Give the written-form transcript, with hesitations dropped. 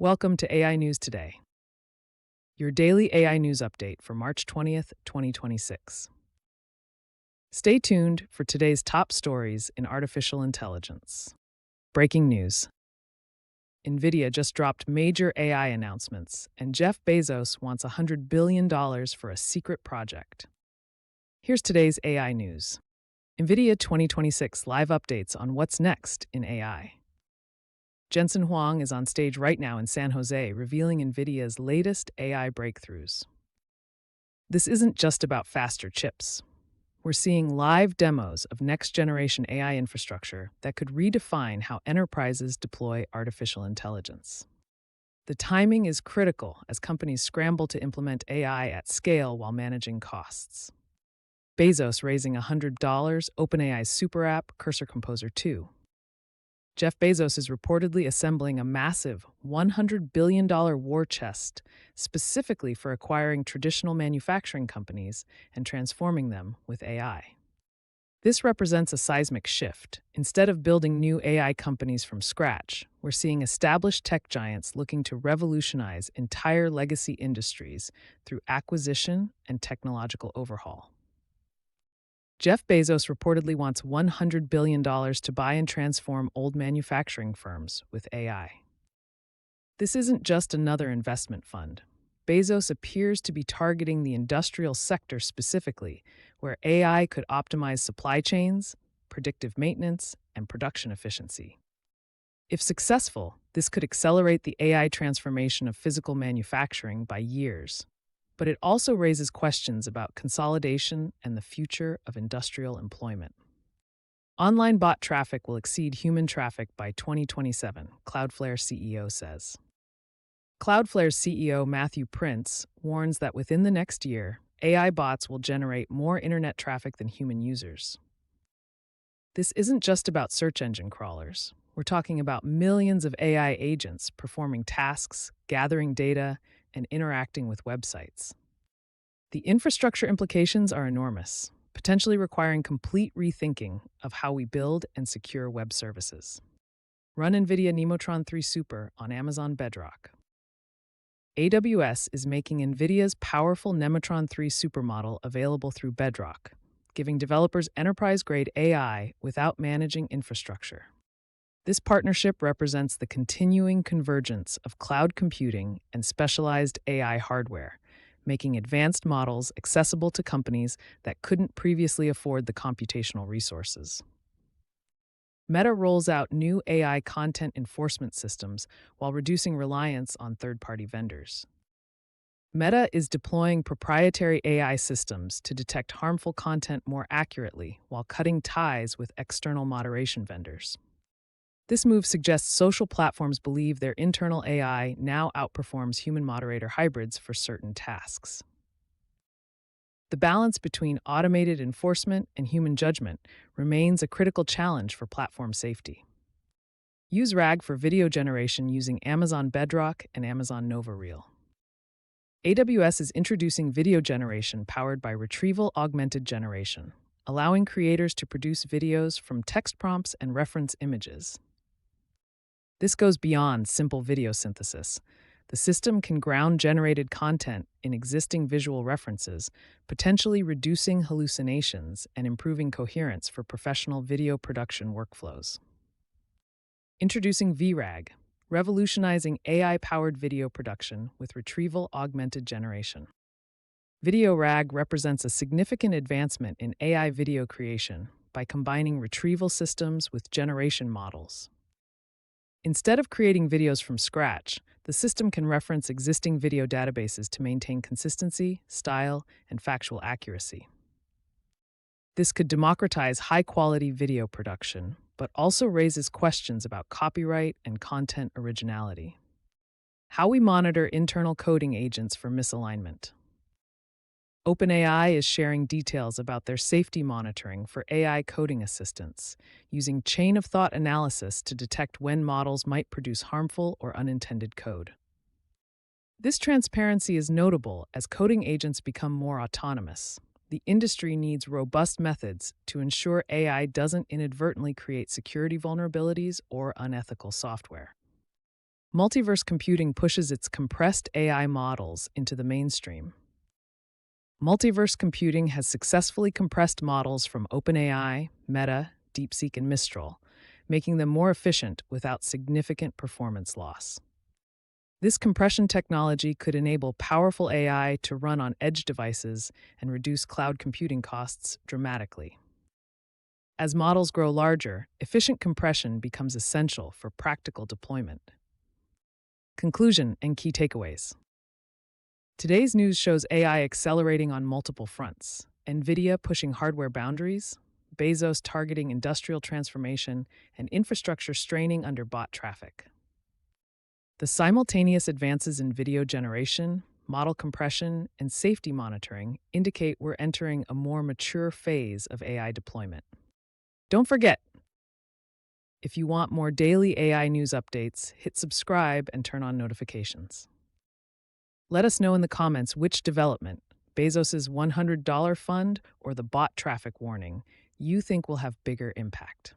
Welcome to AI News Today, your daily AI news update for March 20th, 2026. Stay tuned for today's top stories in artificial intelligence. Breaking news: NVIDIA just dropped major AI announcements, and Jeff Bezos wants $100 billion for a secret project. Here's today's AI news: NVIDIA 2026 live updates on what's next in AI. Jensen Huang is on stage right now in San Jose, revealing NVIDIA's latest AI breakthroughs. This isn't just about faster chips. We're seeing live demos of next-generation AI infrastructure that could redefine how enterprises deploy artificial intelligence. The timing is critical as companies scramble to implement AI at scale while managing costs. Bezos raising $100, OpenAI's super app, Cursor Composer 2. Jeff Bezos is reportedly assembling a massive $100 billion war chest specifically for acquiring traditional manufacturing companies and transforming them with AI. This represents a seismic shift. Instead of building new AI companies from scratch, we're seeing established tech giants looking to revolutionize entire legacy industries through acquisition and technological overhaul. Jeff Bezos reportedly wants $100 billion to buy and transform old manufacturing firms with AI. This isn't just another investment fund. Bezos appears to be targeting the industrial sector specifically, where AI could optimize supply chains, predictive maintenance, and production efficiency. If successful, this could accelerate the AI transformation of physical manufacturing by years. But it also raises questions about consolidation and the future of industrial employment. Online bot traffic will exceed human traffic by 2027, Cloudflare CEO says. Cloudflare's CEO Matthew Prince warns that within the next year, AI bots will generate more internet traffic than human users. This isn't just about search engine crawlers. We're talking about millions of AI agents performing tasks, gathering data, and interacting with websites. The infrastructure implications are enormous, potentially requiring complete rethinking of how we build and secure web services. Run NVIDIA Nemotron 3 Super on Amazon Bedrock. AWS is making NVIDIA's powerful Nemotron 3 supermodel available through Bedrock, giving developers enterprise-grade AI without managing infrastructure. This partnership represents the continuing convergence of cloud computing and specialized AI hardware, making advanced models accessible to companies that couldn't previously afford the computational resources. Meta rolls out new AI content enforcement systems while reducing reliance on third-party vendors. Meta is deploying proprietary AI systems to detect harmful content more accurately while cutting ties with external moderation vendors. This move suggests social platforms believe their internal AI now outperforms human moderator hybrids for certain tasks. The balance between automated enforcement and human judgment remains a critical challenge for platform safety. Use RAG for video generation using Amazon Bedrock and Amazon Nova Reel. AWS is introducing video generation powered by retrieval augmented generation, allowing creators to produce videos from text prompts and reference images. This goes beyond simple video synthesis. The system can ground generated content in existing visual references, potentially reducing hallucinations and improving coherence for professional video production workflows. Introducing VRAG, revolutionizing AI-powered video production with retrieval augmented generation. Video RAG represents a significant advancement in AI video creation by combining retrieval systems with generation models. Instead of creating videos from scratch, the system can reference existing video databases to maintain consistency, style, and factual accuracy. This could democratize high-quality video production, but also raises questions about copyright and content originality. How we monitor internal coding agents for misalignment. OpenAI is sharing details about their safety monitoring for AI coding assistants, using chain-of-thought analysis to detect when models might produce harmful or unintended code. This transparency is notable as coding agents become more autonomous. The industry needs robust methods to ensure AI doesn't inadvertently create security vulnerabilities or unethical software. Multiverse computing pushes its compressed AI models into the mainstream. Multiverse computing has successfully compressed models from OpenAI, Meta, DeepSeek, and Mistral, making them more efficient without significant performance loss. This compression technology could enable powerful AI to run on edge devices and reduce cloud computing costs dramatically. As models grow larger, efficient compression becomes essential for practical deployment. Conclusion and key takeaways. Today's news shows AI accelerating on multiple fronts: NVIDIA pushing hardware boundaries, Bezos targeting industrial transformation, and infrastructure straining under bot traffic. The simultaneous advances in video generation, model compression, and safety monitoring indicate we're entering a more mature phase of AI deployment. Don't forget, if you want more daily AI news updates, hit subscribe and turn on notifications. Let us know in the comments which development, Bezos' $100 fund or the bot traffic warning, you think will have bigger impact.